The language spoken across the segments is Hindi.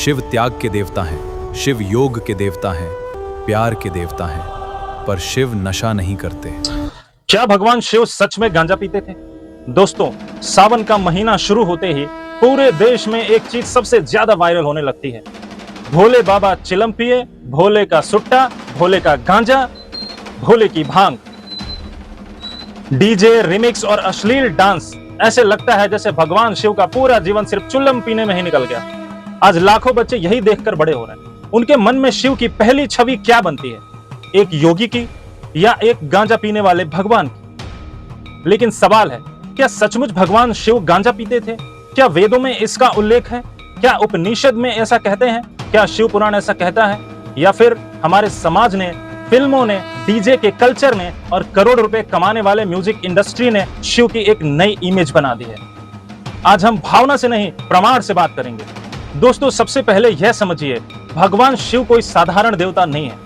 शिव त्याग के देवता हैं, शिव योग के देवता हैं, प्यार के देवता हैं, पर शिव नशा नहीं करते। क्या भगवान शिव सच में गांजा पीते थे? दोस्तों, सावन का महीना शुरू होते ही पूरे देश में एक चीज सबसे ज्यादा वायरल होने लगती है। भोले बाबा चिलम पिए, भोले का सुट्टा, भोले का गांजा, भोले की भांग, डीजे, रिमिक्स और अश्लील डांस। ऐसे लगता है जैसे भगवान शिव का पूरा जीवन सिर्फ चुल्लम पीने में ही निकल गया। आज लाखों बच्चे यही देखकर बड़े हो रहे हैं। उनके मन में शिव की पहली छवि क्या बनती है? एक योगी की या एक गांजा पीने वाले भगवान की? लेकिन सवाल है, क्या सचमुच भगवान शिव गांजा पीते थे? क्या वेदों में इसका उल्लेख है? क्या उपनिषद में ऐसा कहते हैं? क्या शिव पुराण ऐसा कहता है? या फिर हमारे समाज ने, फिल्मों ने, डीजे के कल्चर ने और करोड़ रुपए कमाने वाले म्यूजिक इंडस्ट्री ने शिव की एक नई इमेज बना दी है? आज हम भावना से नहीं, प्रमाण से बात करेंगे। दोस्तों, सबसे पहले यह समझिए, भगवान शिव कोई साधारण देवता नहीं है।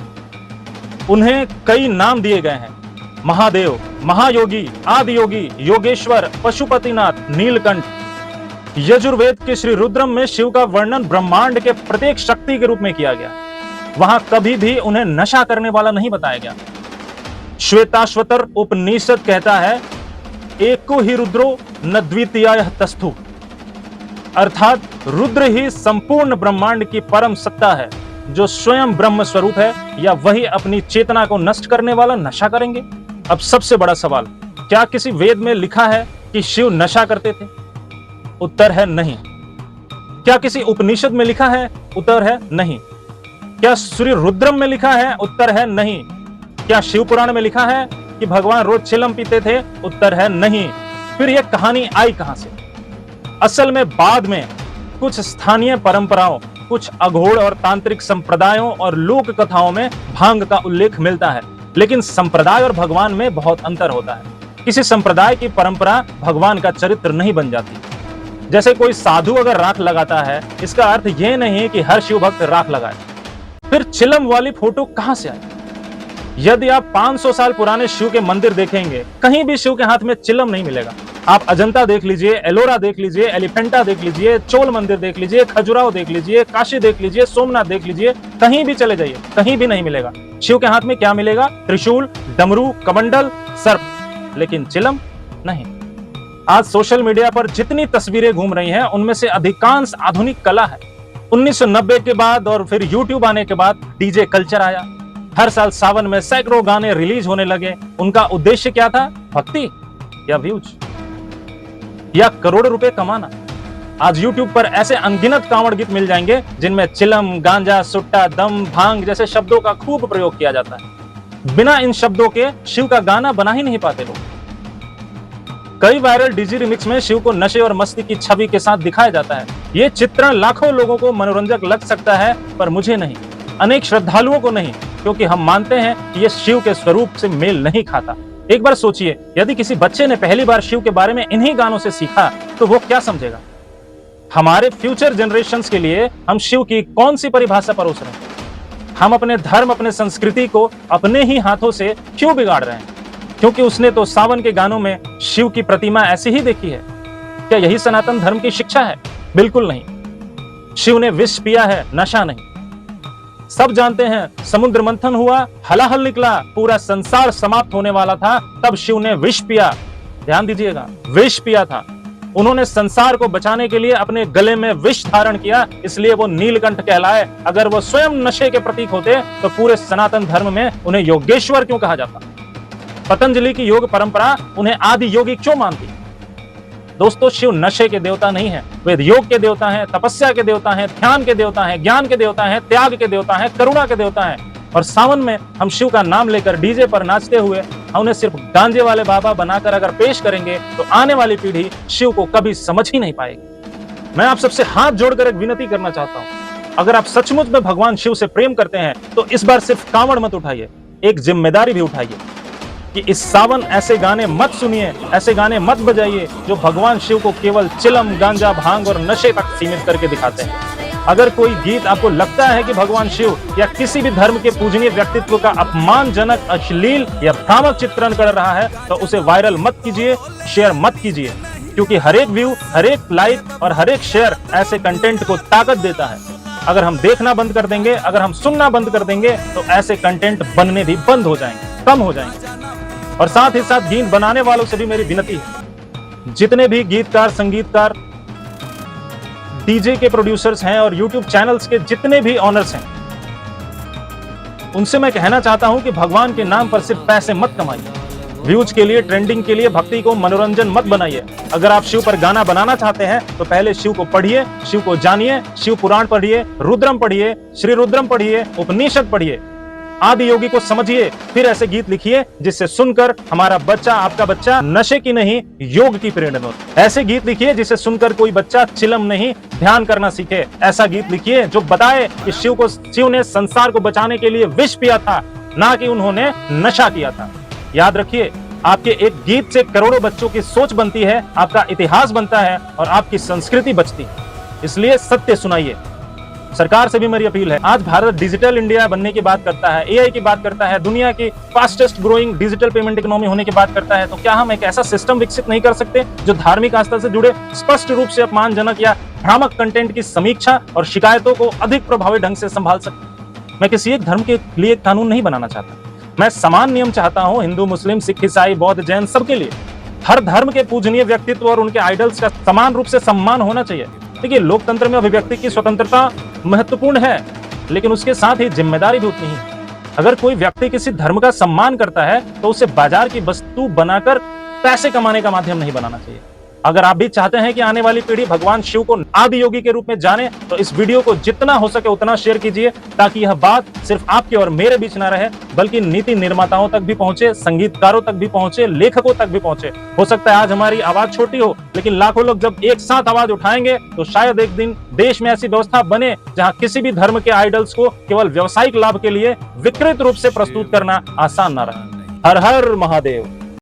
उन्हें कई नाम दिए गए हैं: महादेव, महायोगी, आदि योगी, योगेश्वर, पशुपतिनाथ, नीलकंठ। यजुर्वेद के श्री रुद्रम में शिव का वर्णन ब्रह्मांड के प्रत्येक शक्ति के रूप में किया गया। वहां कभी भी उन्हें नशा करने वाला नहीं बताया गया। श्वेताश्वतर उपनिषद कहता है, एको ही रुद्रो न द्वितीयायः तस्थु, अर्थात रुद्र ही संपूर्ण ब्रह्मांड की परम सत्ता है, जो स्वयं ब्रह्म स्वरूप है। या वही अपनी चेतना को नष्ट करने वाला नशा करेंगे? अब सबसे बड़ा सवाल, क्या किसी वेद में लिखा है कि शिव नशा करते थे? उत्तर है नहीं। क्या किसी उपनिषद में लिखा है? उत्तर है नहीं। क्या श्री रुद्रम में लिखा है? उत्तर है नहीं। क्या शिव पुराण में लिखा है कि भगवान रोज चिलम पीते थे? उत्तर है नहीं। फिर यह कहानी आई कहां से? असल में बाद में कुछ स्थानीय परंपराओं, कुछ अघोड़ और तांत्रिक संप्रदायों और लोक कथाओं में भांग का उल्लेख मिलता है। लेकिन संप्रदाय और भगवान में बहुत अंतर होता है। किसी संप्रदाय की परंपरा भगवान का चरित्र नहीं बन जाती। जैसे कोई साधु अगर राख लगाता है, इसका अर्थ यह नहीं कि हर शिव भक्त राख लगाए। फिर चिलम वाली फोटो कहां से आई? यदि आप 500 साल पुराने शिव के मंदिर देखेंगे, कहीं भी शिव के हाथ में चिलम नहीं मिलेगा। आप अजंता देख लीजिए, एलोरा देख लीजिए, एलिफेंटा देख लीजिए, चोल मंदिर देख लीजिए, खजुराहो देख लीजिए, काशी देख लीजिए, सोमनाथ देख लीजिए, कहीं भी चले जाइए, कहीं भी नहीं मिलेगा। शिव के हाथ में क्या मिलेगा? त्रिशूल, डमरू, कमंडल, सर्प, लेकिन चिलम नहीं। आज सोशल मीडिया पर जितनी तस्वीरें घूम रही हैं, उनमें से अधिकांश आधुनिक कला है। 1990 के बाद और फिर यूट्यूब आने के बाद डीजे कल्चर आया। हर साल सावन में सैकड़ों गाने रिलीज होने लगे। उनका उद्देश्य क्या था? भक्ति या व्यूज या करोड़ों रुपए कमाना? आज यूट्यूब पर ऐसे अनगिनत कांवड़ गीत मिल जाएंगे जिनमें चिलम, गांजा, सुट्टा, दम, भांग जैसे शब्दों का खूब प्रयोग किया जाता है। बिना इन शब्दों के शिव का गाना बना ही नहीं पाते लोग। कई वायरल डीजे रिमिक्स में शिव को नशे और मस्ती की छवि के साथ दिखाया जाता है। ये चित्रण लाखों लोगों को मनोरंजक लग सकता है, पर मुझे नहीं, अनेक श्रद्धालुओं को नहीं, क्योंकि हम मानते हैं कि यह शिव के स्वरूप से मेल नहीं खाता। एक बार सोचिए, यदि किसी बच्चे ने पहली बार शिव के बारे में इन्हीं गानों से सीखा, तो वो क्या समझेगा? हमारे फ्यूचर जनरेशंस के लिए हम शिव की कौन सी परिभाषा परोस रहे हैं? हम अपने धर्म, अपने संस्कृति को अपने ही हाथों से क्यों बिगाड़ रहे हैं? क्योंकि उसने तो सावन के गानों में शिव की प्रतिमा ऐसी ही देखी है। क्या यही सनातन धर्म की शिक्षा है? बिल्कुल नहीं। शिव ने विष पिया है, नशा नहीं। सब जानते हैं, समुद्र मंथन हुआ, हलाहल निकला, पूरा संसार समाप्त होने वाला था, तब शिव ने विष पिया। ध्यान दीजिएगा, विष पिया था। उन्होंने संसार को बचाने के लिए अपने गले में विष धारण किया, इसलिए वो नीलकंठ कहलाए। अगर वो स्वयं नशे के प्रतीक होते तो पूरे सनातन धर्म में उन्हें योगेश्वर क्यों कहा जाता? पतंजलि की योग परंपरा उन्हें आदि योगी क्यों मानती? दोस्तों, शिव नशे के देवता नहीं है। वे योग के देवता हैं, तपस्या के देवता हैं, ध्यान के देवता हैं, ज्ञान के देवता हैं, त्याग के देवता हैं, करुणा के देवता हैं। और सावन में हम शिव का नाम लेकर डीजे पर नाचते हुए उन्हें सिर्फ गांजे वाले बाबा बनाकर अगर पेश करेंगे, तो आने वाली पीढ़ी शिव को कभी समझ ही नहीं पाएगी। मैं आप सबसे हाथ जोड़कर एक विनती करना चाहता हूं, अगर आप सचमुच में भगवान शिव से प्रेम करते हैं, तो इस बार सिर्फ कांवड़ मत उठाइए, एक जिम्मेदारी भी उठाइए कि इस सावन ऐसे गाने मत सुनिए, ऐसे गाने मत बजाइए जो भगवान शिव को केवल चिलम, गांजा, भांग और नशे तक सीमित करके दिखाते हैं। अगर कोई गीत आपको लगता है कि भगवान शिव या किसी भी धर्म के पूजनीय व्यक्तित्व का अपमानजनक, अश्लील या भ्रामक चित्रण कर रहा है, तो उसे वायरल मत कीजिए, शेयर मत कीजिए, क्योंकि हर एक व्यू, हर एक लाइक और हर एक शेयर ऐसे कंटेंट को ताकत देता है। अगर हम देखना बंद कर देंगे, अगर हम सुनना बंद कर देंगे, तो ऐसे कंटेंट बनने भी बंद हो जाएंगे, कम हो जाएंगे। और साथ ही साथ गीत बनाने वालों से भी मेरी विनती है, जितने भी गीतकार, संगीतकार, डीजे के प्रोड्यूसर्स हैं और यूट्यूब चैनल्स के जितने भी ऑनर्स हैं, उनसे मैं कहना चाहता हूं कि भगवान के नाम पर सिर्फ पैसे मत कमाइए, व्यूज के लिए, ट्रेंडिंग के लिए भक्ति को मनोरंजन मत बनाइए। अगर आप शिव पर गाना बनाना चाहते हैं तो पहले शिव को पढ़िए, शिव को जानिए, शिव पुराण पढ़िए, रुद्रम पढ़िए, श्री रुद्रम पढ़िए, उपनिषद पढ़िए, आदि योगी को समझिए, फिर ऐसे गीत लिखिए जिससे सुनकर हमारा बच्चा, आपका बच्चा नशे की नहीं योग की प्रेरणा हो। ऐसे गीत लिखिए जिसे सुनकर कोई बच्चा चिलम नहीं ध्यान करना सीखे। ऐसा गीत लिखिए जो बताए कि शिव ने संसार को बचाने के लिए विष पिया था, ना कि उन्होंने नशा किया था। याद रखिए, आपके एक गीत से करोड़ों बच्चों की सोच बनती है, आपका इतिहास बनता है और आपकी संस्कृति बचती है। इसलिए सत्य सुनाइए। सरकार से भी मेरी अपील है, आज भारत डिजिटल इंडिया बनने की बात करता है, एआई की बात करता है, दुनिया की fastest growing digital payment economy होने की बात करता है, तो क्या हम एक ऐसा सिस्टम विकसित नहीं कर सकते जो धार्मिक आस्था से जुड़े स्पष्ट रूप से अपमानजनक या भ्रामक कंटेंट की समीक्षा और शिकायतों को अधिक प्रभावी ढंग से संभाल सके? मैं किसी एक धर्म के लिए कानून नहीं बनाना चाहता, मैं समान नियम चाहता हूं हिंदू, मुस्लिम, सिख, ईसाई, बौद्ध, जैन सबके लिए। हर धर्म के पूजनीय व्यक्तित्व और उनके आइडल्स का समान रूप से सम्मान होना चाहिए। देखिए, लोकतंत्र में अभिव्यक्ति की स्वतंत्रता महत्वपूर्ण है, लेकिन उसके साथ ही जिम्मेदारी भी उतनी ही है। अगर कोई व्यक्ति किसी धर्म का सम्मान करता है तो उसे बाजार की वस्तु बनाकर पैसे कमाने का माध्यम नहीं बनाना चाहिए। अगर आप भी चाहते हैं कि आने वाली पीढ़ी भगवान शिव को आदि योगी के रूप में जाने, तो इस वीडियो को जितना हो सके उतना शेयर कीजिए, ताकि यह बात सिर्फ आपके और मेरे बीच ना रहे, बल्कि नीति निर्माताओं तक भी पहुंचे, संगीतकारों तक भी पहुंचे, लेखकों तक भी पहुंचे। हो सकता है आज हमारी आवाज छोटी हो, लेकिन लाखों लोग जब एक साथ आवाज उठाएंगे तो शायद एक दिन देश में ऐसी व्यवस्था बने जहां किसी भी धर्म के आइडल्स को केवल व्यावसायिक लाभ के लिए विकृत रूप से प्रस्तुत करना आसान ना रहे। हर हर महादेव।